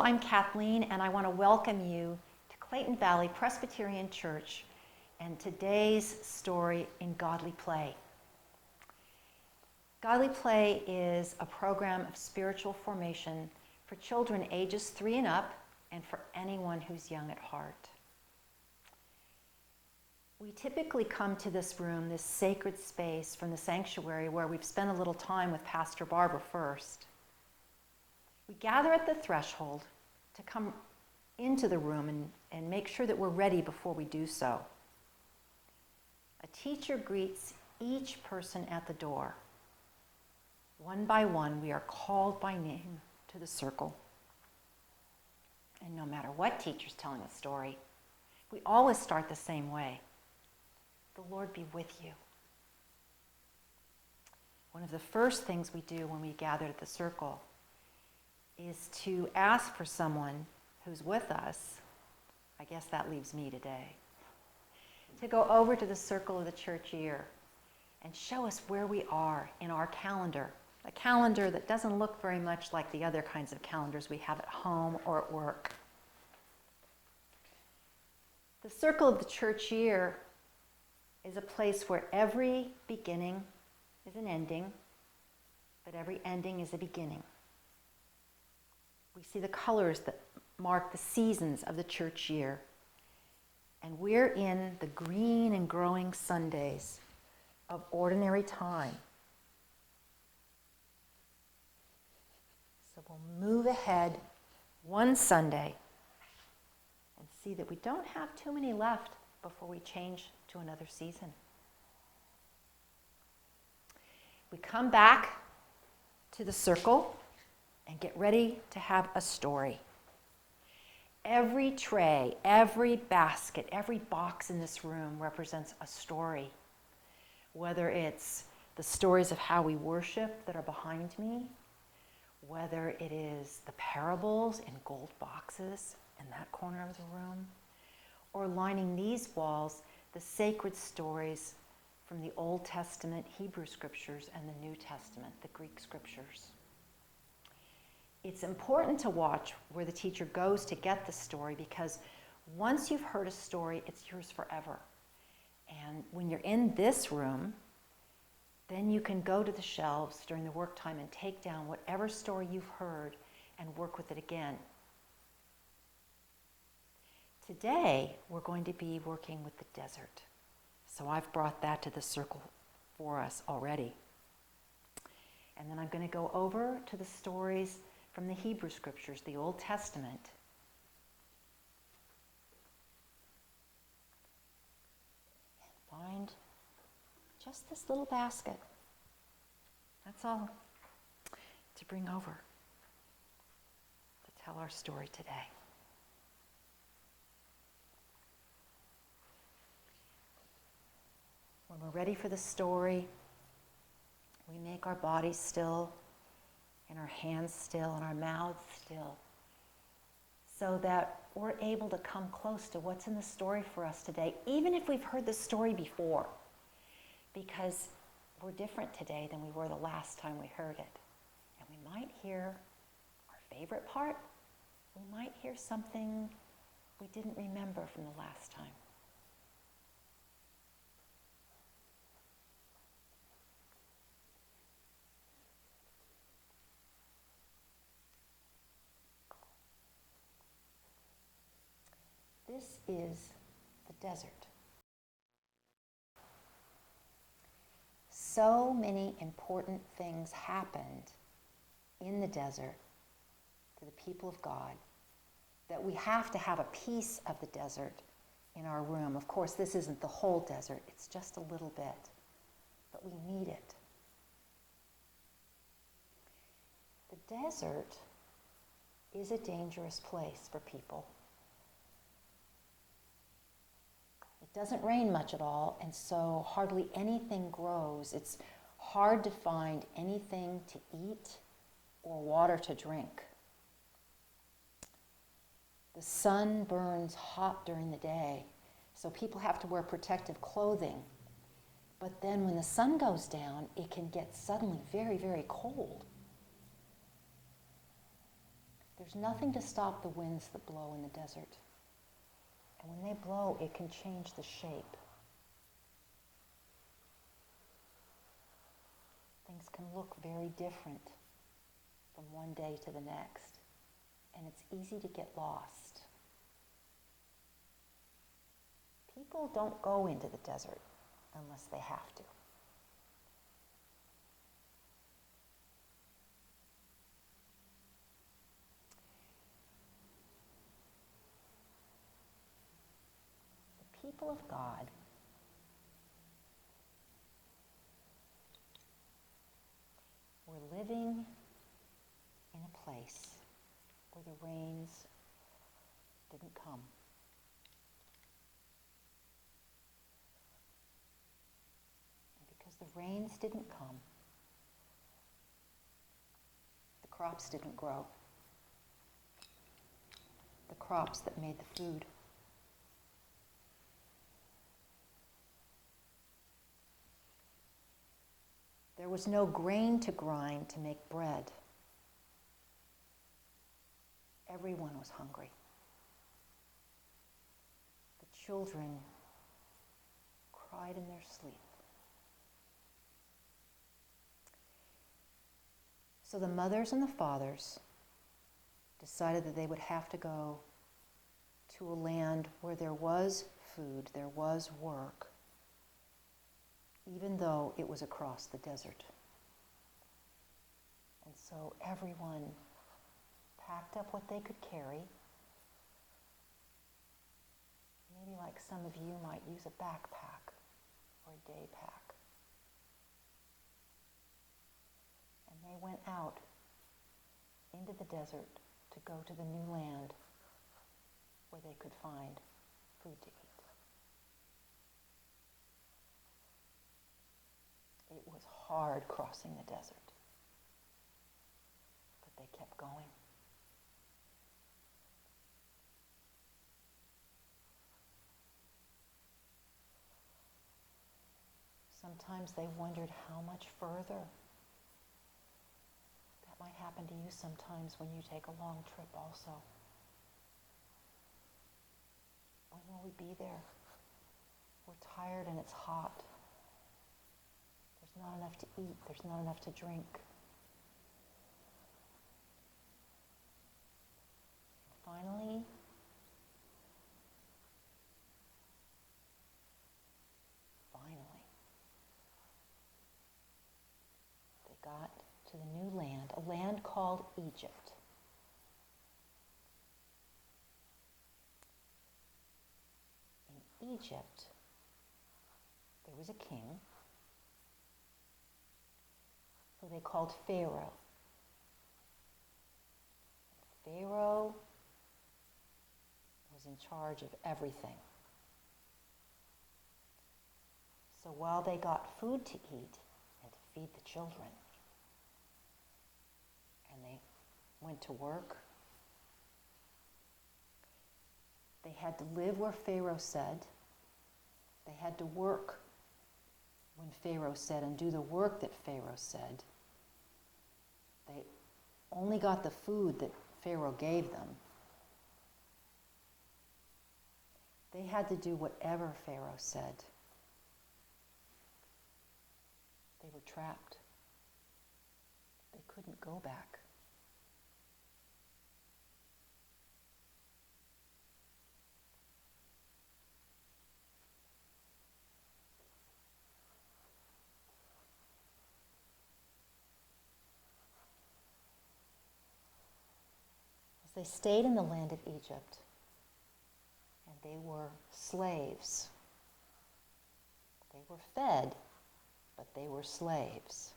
I'm Kathleen, and I want to welcome you to Clayton Valley Presbyterian Church and today's story in Godly Play. Godly Play is a program of spiritual formation for children ages 3 and up, and for anyone who's young at heart. We typically come to this room, this sacred space from the sanctuary where we've spent a little time with Pastor Barbara first. We gather at the threshold to come into the room and make sure that we're ready before we do so. A teacher greets each person at the door. One by one, we are called by name to the circle. And no matter what teacher's telling a story, we always start the same way. The Lord be with you. One of the first things we do when we gather at the circle is to ask for someone who's with us, I guess that leaves me today, to go over to the circle of the church year and show us where we are in our calendar, a calendar that doesn't look very much like the other kinds of calendars we have at home or at work. The circle of the church year is a place where every beginning is an ending, but every ending is a beginning. We see the colors that mark the seasons of the church year. And we're in the green and growing Sundays of ordinary time. So we'll move ahead one Sunday and see that we don't have too many left before we change to another season. We come back to the circle and get ready to have a story. Every tray, every basket, every box in this room represents a story. Whether it's the stories of how we worship that are behind me, whether it is the parables in gold boxes in that corner of the room, or lining these walls, the sacred stories from the Old Testament Hebrew scriptures and the New Testament, the Greek scriptures. It's important to watch where the teacher goes to get the story, because once you've heard a story, it's yours forever. And when you're in this room, then you can go to the shelves during the work time and take down whatever story you've heard and work with it again. Today, we're going to be working with the desert. So I've brought that to the circle for us already. And then I'm going to go over to the stories from the Hebrew scriptures, the Old Testament. And find just this little basket. That's all to bring over to tell our story today. When we're ready for the story, we make our bodies still, and our hands still, and our mouths still, so that we're able to come close to what's in the story for us today, even if we've heard the story before, because we're different today than we were the last time we heard it. And we might hear our favorite part. We might hear something we didn't remember from the last time. This is the desert. So many important things happened in the desert to the people of God that we have to have a piece of the desert in our room. Of course, this isn't the whole desert, it's just a little bit, but we need it. The desert is a dangerous place for people. It doesn't rain much at all, and so hardly anything grows. It's hard to find anything to eat or water to drink. The sun burns hot during the day, so people have to wear protective clothing. But then when the sun goes down, it can get suddenly very, very cold. There's nothing to stop the winds that blow in the desert. And when they blow, it can change the shape. Things can look very different from one day to the next, and it's easy to get lost. People don't go into the desert unless they have to. The people of God were living in a place where the rains didn't come. And because the rains didn't come, the crops didn't grow. The crops that made the food. There was no grain to grind to make bread. Everyone was hungry. The children cried in their sleep. So the mothers and the fathers decided that they would have to go to a land where there was food, there was work, even though it was across the desert. And so everyone packed up what they could carry. Maybe like some of you might use a backpack or a day pack. And they went out into the desert to go to the new land where they could find food to eat. It was hard crossing the desert, but they kept going. Sometimes they wondered how much further. That might happen to you sometimes when you take a long trip also. When will we be there? We're tired and it's hot. There's not enough to eat. There's not enough to drink. Finally, they got to the new land, a land called Egypt. In Egypt, there was a king who they called Pharaoh. Pharaoh was in charge of everything. So while they got food to eat and to feed the children, and they went to work, they had to live where Pharaoh said. They had to work when Pharaoh said and do the work that Pharaoh said. They only got the food that Pharaoh gave them. They had to do whatever Pharaoh said. They were trapped. They couldn't go back. They stayed in the land of Egypt, and they were slaves. They were fed, but they were slaves.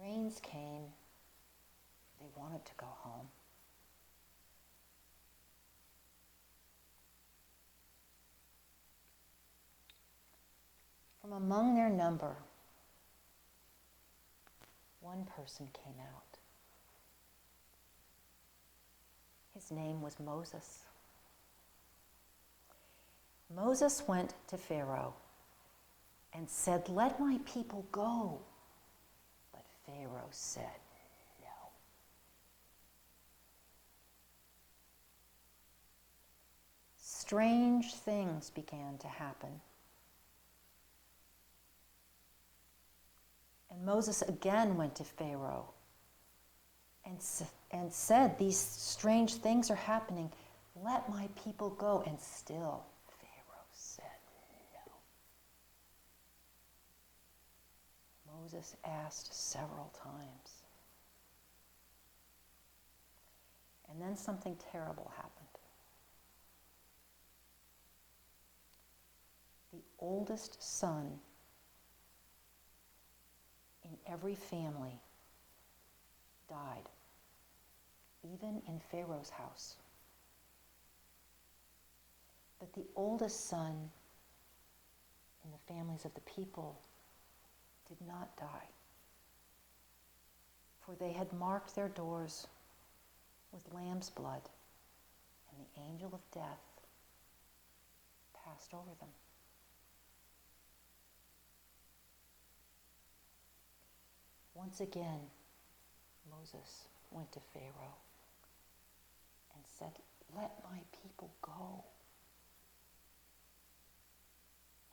Rains came. They wanted to go home. From among their number, one person came out. His name was Moses. Moses went to Pharaoh and said, "Let my people go." But Pharaoh said, "No." strange things began to happen. And Moses again went to Pharaoh and said, these strange things are happening. Let my people go. And still Pharaoh said no. Moses asked several times. And then something terrible happened. The oldest son in every family died, even in Pharaoh's house. But the oldest son in the families of the people did not die, for they had marked their doors with lamb's blood, and the angel of death passed over them. Once again, Moses went to Pharaoh and said, let my people go.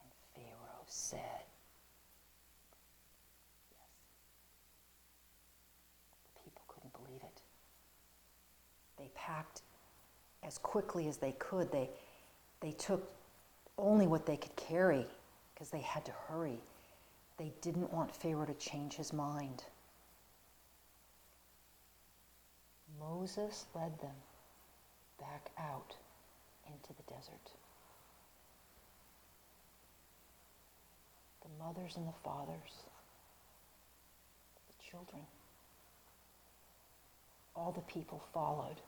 And Pharaoh said, yes. The people couldn't believe it. They packed as quickly as they could. They took only what they could carry because they had to hurry. They didn't want Pharaoh to change his mind. Moses led them back out into the desert. The mothers and the fathers, the children, all the people followed.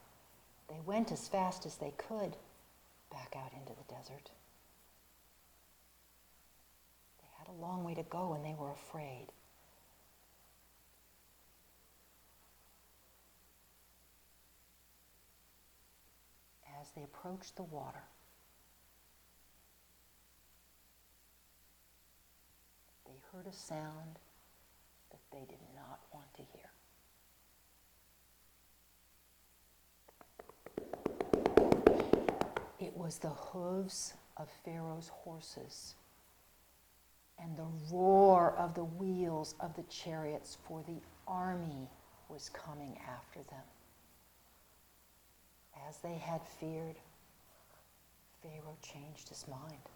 They went as fast as they could back out into the desert. They had a long way to go and they were afraid. As they approached the water, they heard a sound that they did not want to hear. It was the hooves of Pharaoh's horses and the roar of the wheels of the chariots, for the army was coming after them. As they had feared, Pharaoh changed his mind.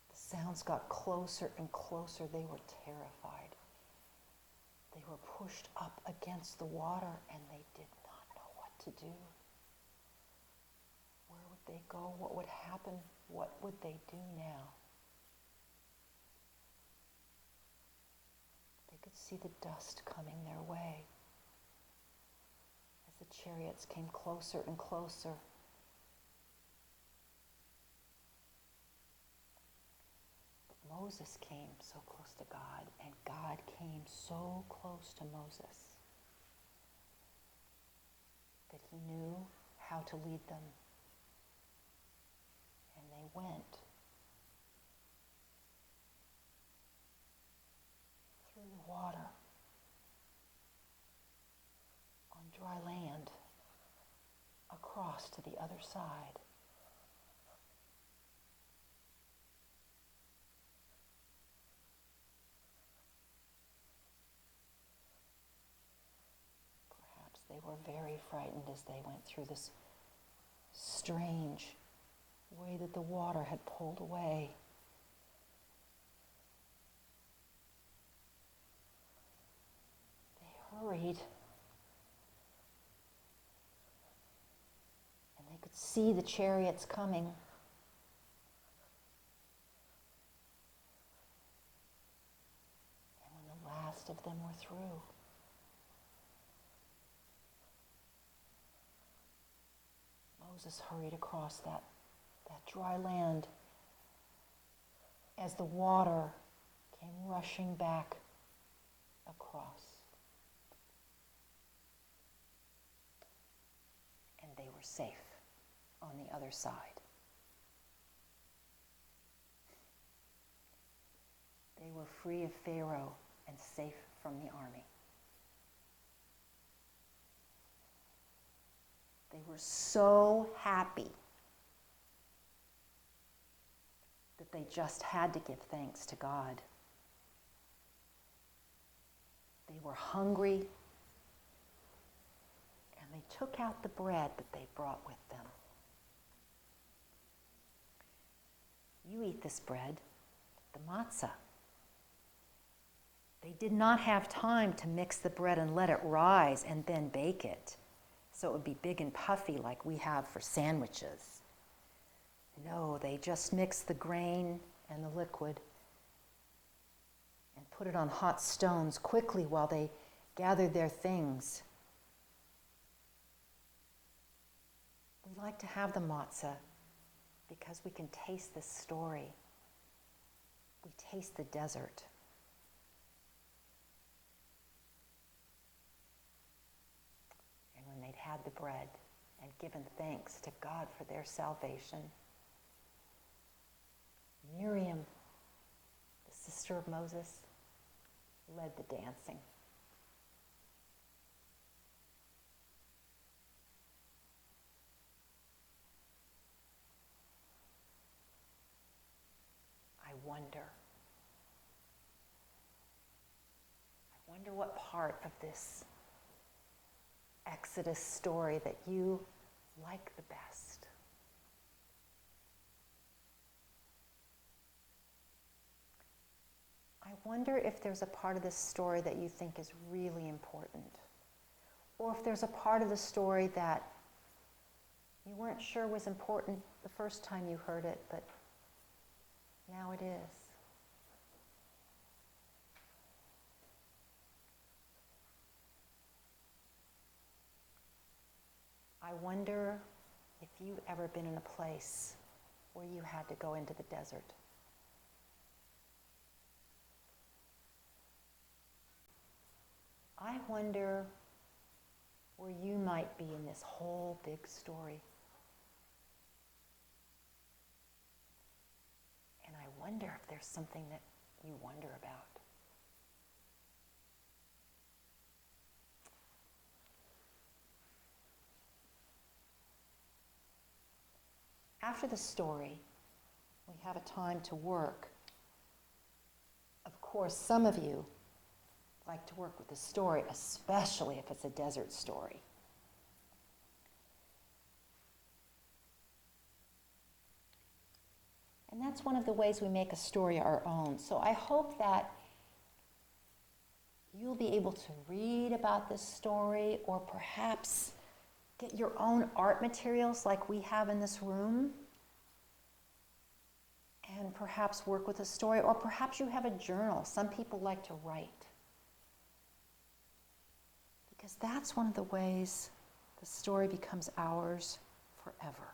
The sounds got closer and closer. They were terrified. They were pushed up against the water and they did not know what to do. Where would they go? What would happen? What would they do now? They could see the dust coming their way. The chariots came closer and closer. But Moses came so close to God, and God came so close to Moses that he knew how to lead them. And they went through the water on dry land across to the other side. Perhaps they were very frightened as they went through this strange way that the water had pulled away. They hurried. They could see the chariots coming. And when the last of them were through, Moses hurried across that dry land as the water came rushing back across. And they were safe on the other side. They were free of Pharaoh and safe from the army. They were were so happy that they just had to give thanks to God. They were hungry, and they took out the bread that they brought with them. You eat this bread, the matzah. They did not have time to mix the bread and let it rise and then bake it, so it would be big and puffy like we have for sandwiches. No, they just mixed the grain and the liquid and put it on hot stones quickly while they gathered their things. We like to have the matzah because we can taste this story. We taste the desert. And when they'd had the bread and given thanks to God for their salvation, Miriam, the sister of Moses, led the dancing. I wonder what part of this Exodus story that you like the best. I wonder if there's a part of this story that you think is really important, or if there's a part of the story that you weren't sure was important the first time you heard it, but now it is. I wonder if you've ever been in a place where you had to go into the desert. I wonder where you might be in this whole big story. And I wonder if there's something that you wonder about. After the story, we have a time to work. Of course, some of you like to work with the story, especially if it's a desert story. And that's one of the ways we make a story our own. So I hope that you'll be able to read about this story, or perhaps get your own art materials like we have in this room, and perhaps work with a story, or perhaps you have a journal. Some people like to write. Because that's one of the ways the story becomes ours forever.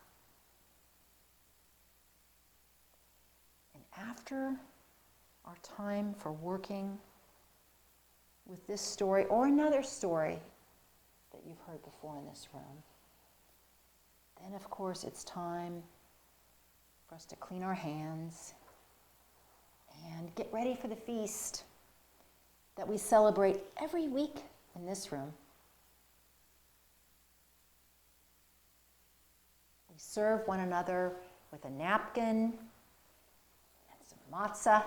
And after our time for working with this story, or another story that you've heard before in this room, then of course it's time for us to clean our hands and get ready for the feast that we celebrate every week in this room. We serve one another with a napkin and some matzah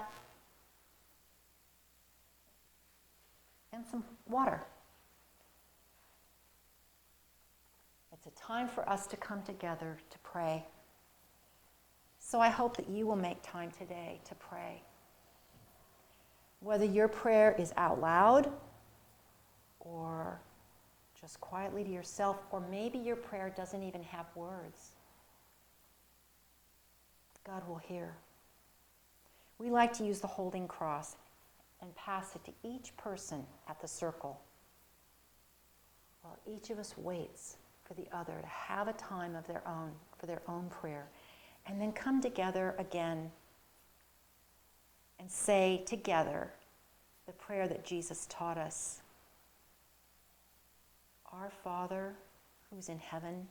and some water. It's a time for us to come together to pray. So I hope that you will make time today to pray. Whether your prayer is out loud, or just quietly to yourself, or maybe your prayer doesn't even have words. God will hear. We like to use the holding cross and pass it to each person at the circle, while each of us waits for the other to have a time of their own, for their own prayer, and then come together again and say together the prayer that Jesus taught us. Our Father, who's in heaven,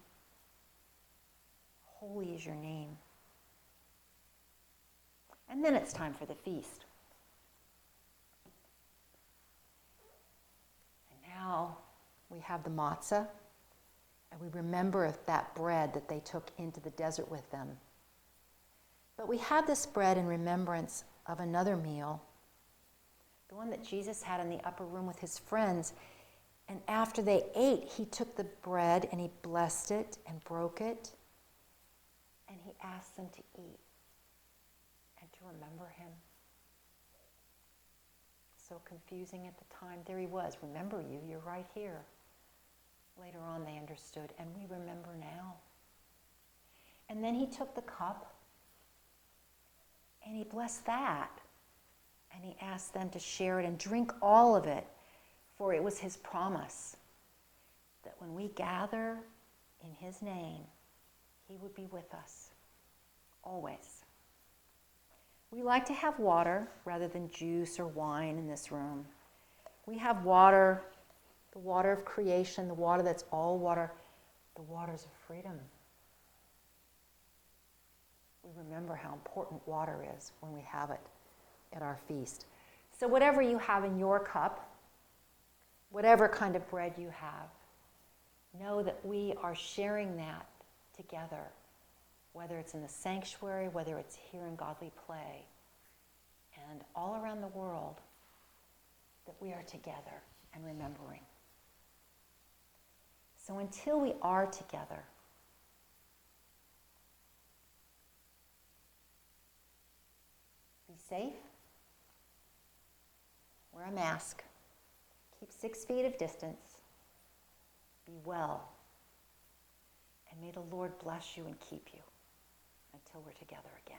holy is your name. And then it's time for the feast. And now we have the matzah, And we remember that bread that they took into the desert with them. But we have this bread in remembrance of another meal, the one that Jesus had in the upper room with his friends. And after they ate, he took the bread and he blessed it and broke it. And he asked them to eat and to remember him. So confusing at the time. There he was. Remember you. You're right here. Later on they understood, and we remember now. And then he took the cup and he blessed that. And he asked them to share it and drink all of it, for it was his promise that when we gather in his name, he would be with us, always. We like to have water rather than juice or wine in this room. We have water, the water of creation, the water that's all water, the waters of freedom. We remember how important water is when we have it at our feast. So whatever you have in your cup, whatever kind of bread you have, know that we are sharing that together, whether it's in the sanctuary, whether it's here in Godly Play, and all around the world, that we are together and remembering. So until we are together, be safe, wear a mask, keep 6 feet of distance, be well, and may the Lord bless you and keep you until we're together again.